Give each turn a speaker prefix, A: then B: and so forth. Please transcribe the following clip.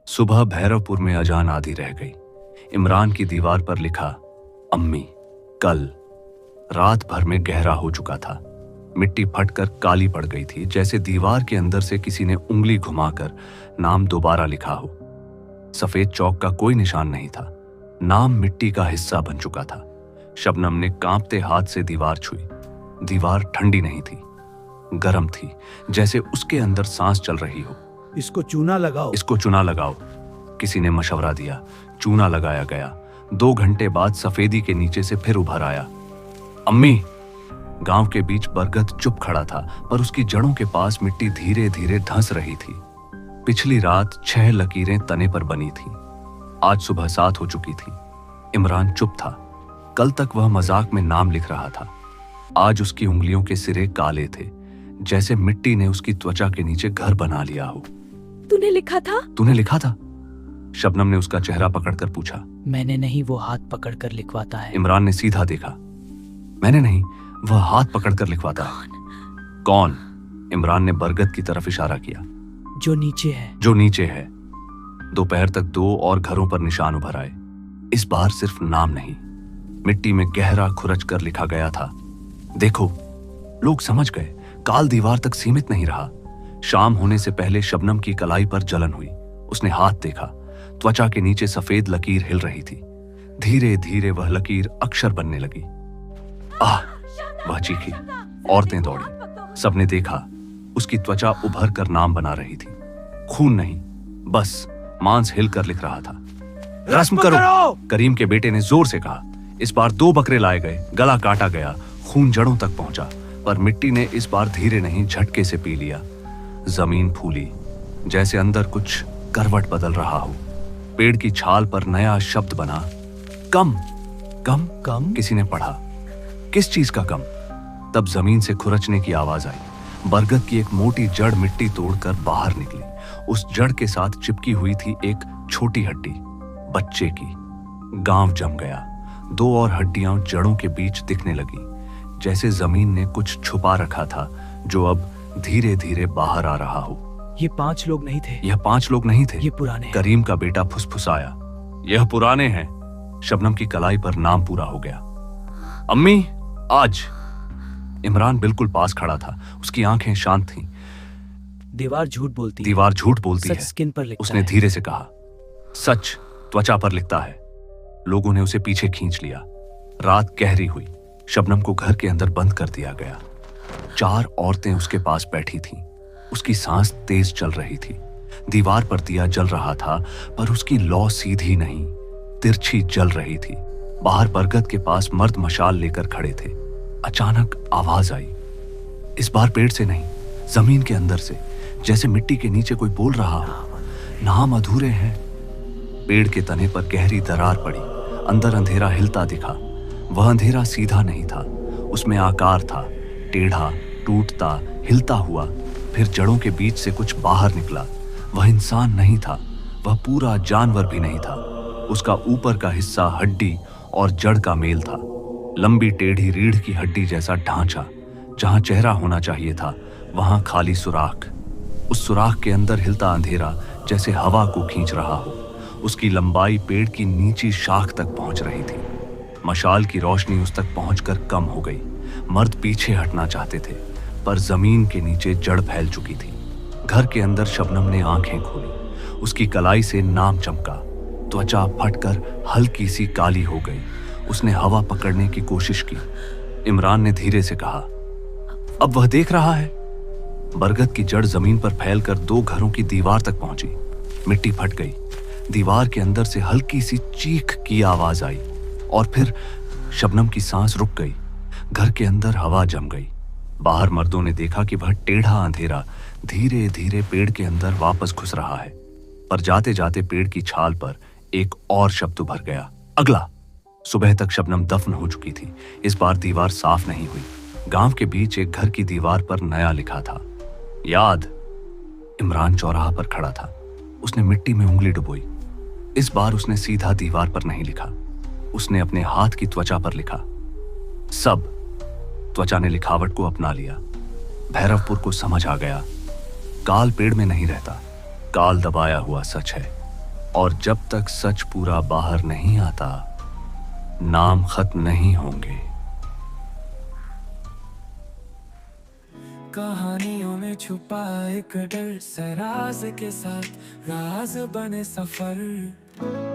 A: सुबह भैरवपुर में अजान आधी रह गई। इमरान की दीवार पर लिखा, अम्मी कल। रात भर में गहरा हो चुका था। मिट्टी फटकर काली पड़ गई थी, जैसे दीवार के अंदर से किसी ने उंगली घुमाकर नाम दोबारा लिखा हो। सफेद चौक का कोई निशान नहीं था। नाम मिट्टी का हिस्सा बन चुका था। शबनम ने कांपते हाथ से दीवार छुई। दीवार ठंडी नहीं थी, गर्म थी, जैसे उसके अंदर सांस चल रही हो।
B: इसको चूना लगाओ।
A: इसको चूना लगाओ, किसी ने मशवरा दिया। चूना लगाया गया। 2 घंटे बाद सफेदी के नीचे से फिर उभर आया। अम्मी। गांव के बीच बरगद चुप खड़ा था, पर उसकी जड़ों के पास मिट्टी धीरे धीरे धंस रही थी। पिछली रात 6 लकीरें तने पर बनी थी। आज सुबह 7 हो चुकी थी। इमरान चुप था। कल तक वह मजाक में नाम लिख रहा था। आज उसकी उंगलियों के सिरे काले थे, जैसे मिट्टी ने उसकी त्वचा के नीचे घर बना लिया हो।
C: तूने लिखा था?
A: तूने लिखा था? शबनम ने उसका चेहरा पकड़कर पूछा।
B: मैंने नहीं, वो हाथ पकड़कर लिखवाता है।
A: इमरान ने सीधा देखा। मैंने नहीं, वह हाथ पकड़कर लिखवाता है। कौन? इमरान ने बरगद की तरफ इशारा किया।
B: जो नीचे है।
A: जो नीचे है। दोपहर तक 2 और घरों पर निशान उभर आए। इस बार सिर्फ नाम नहीं, मिट्टी में गहरा खुरच कर लिखा गया था। देखो, लोग समझ गए, काल दीवार तक सीमित नहीं रहा। शाम होने से पहले शबनम की कलाई पर जलन हुई। उसने हाथ देखा। त्वचा के नीचे सफेद लकीर हिल रही थी। धीरे धीरे वह लकीर अक्षर बनने लगी। आह! वह चीखी। औरतें दौड़ी। सबने देखा, उसकी त्वचा उभर कर नाम बना रही थी। खून नहीं, बस मांस हिलकर लिख रहा था। रस्म करो! करीम के बेटे ने जोर से कहा। इस बार 2 बकरे लाए गए। गला काटा गया। खून जड़ों तक पहुंचा, पर मिट्टी ने इस बार धीरे नहीं, झटके से पी लिया। जमीन फूली, जैसे अंदर कुछ करवट बदल रहा हो। पेड़ की छाल पर नया शब्द बना, कम। कम?
B: कम?
A: किसी ने पढ़ा। किस चीज का कम? तब जमीन से खुरचने की आवाज आई। बरगद की एक मोटी जड़ मिट्टी तोड़कर बाहर निकली। उस जड़ के साथ चिपकी हुई थी एक छोटी हड्डी, बच्चे की। गांव जम गया। 2 और हड्डियां जड़ों के बीच दिखने लगी, जैसे जमीन ने कुछ छुपा रखा था, जो अब धीरे धीरे बाहर आ रहा हो।
B: ये 5 लोग नहीं थे।
A: यह 5 लोग नहीं थे।
B: ये पुराने हैं।
A: करीम का बेटा फुसफुसाया। यह पुराने हैं। शबनम की कलाई पर नाम पूरा हो गया। अम्मी, आज। इमरान बिल्कुल पास खड़ा था। उसकी आंखें शांत थीं।
B: दीवार झूठ बोलती है।
A: दीवार झूठ बोलती है।
B: सच स्किन पर लिखता
A: उसने
B: है।
A: धीरे से कहा। सच त्वचा पर लिखता है। लोगों ने उसे पीछे खींच लिया। रात गहरी हुई। शबनम को घर के अंदर बंद कर दिया गया। 4 औरतें उसके पास बैठी थीं। उसकी सांस तेज चल रही थी। दीवार पर दिया जल रहा था, पर उसकी लौ सीधी नहीं, तिरछी जल रही थी। बाहर बरगद के पास मर्द मशाल लेकर खड़े थे। अचानक आवाज आई। इस बार पेड़ से नहीं, जमीन के अंदर से, जैसे मिट्टी के नीचे कोई बोल रहा हो, नाम अधूरे हैं। पेड़ के तने पर गहरी दरार पड़ी। अंदर अंधेरा हिलता दिखा। वह अंधेरा सीधा नहीं था, उसमें आकार था, टेढ़ा, टूटता, हिलता हुआ। फिर जड़ों के बीच से कुछ बाहर निकला। वह इंसान नहीं था, वह पूरा जानवर भी नहीं था। उसका ऊपर का हिस्सा हड्डी और जड़ का मेल था। लंबी टेढ़ी रीढ़ की हड्डी जैसा ढांचा। जहां चेहरा होना चाहिए था, वहां खाली सुराख। उस सुराख के अंदर हिलता अंधेरा, जैसे हवा को खींच रहा हो। उसकी लंबाई पेड़ की नीची शाख तक पहुंच रही थी। मशाल की रोशनी उस तक पहुंचकर कम हो गई। मर्द पीछे हटना चाहते थे, पर जमीन के नीचे जड़ फैल चुकी थी। घर के अंदर शबनम ने आंखें खोली। उसकी कलाई से नाम चमका। त्वचा फटकर हल्की सी काली हो गई। उसने हवा पकड़ने की कोशिश की। इमरान ने धीरे से कहा, अब वह देख रहा है। बरगद की जड़ जमीन पर फैलकर 2 घरों की दीवार तक पहुंची। मिट्टी फट गई। दीवार के अंदर से हल्की सी चीख की आवाज आई, और फिर शबनम की सांस रुक गई। घर के अंदर हवा जम गई। बाहर मर्दों ने देखा कि वह टेढ़ा अंधेरा धीरे धीरे पेड़ के अंदर वापस घुस रहा है। पर जाते जाते पेड़ की छाल पर एक और शब्द उभर गया, अगला। सुबह तक शबनम दफन हो चुकी थी। इस बार दीवार साफ नहीं हुई। गांव के बीच एक घर की दीवार पर नया लिखा था, याद। इमरान चौराहा पर खड़ा था। उसने मिट्टी में उंगली डुबोई। इस बार उसने सीधा दीवार पर नहीं लिखा। उसने अपने हाथ की त्वचा पर लिखा, सब। त्वचा ने लिखावट को अपना लिया। भैरवपुर को समझ आ गया, काल पेड़ में नहीं रहता, काल दबाया हुआ सच है, और जब तक सच पूरा बाहर नहीं आता, नाम खत्म नहीं होंगे।
C: कहानियों में छुपा एक डर, सराज के साथ राज बने सफर।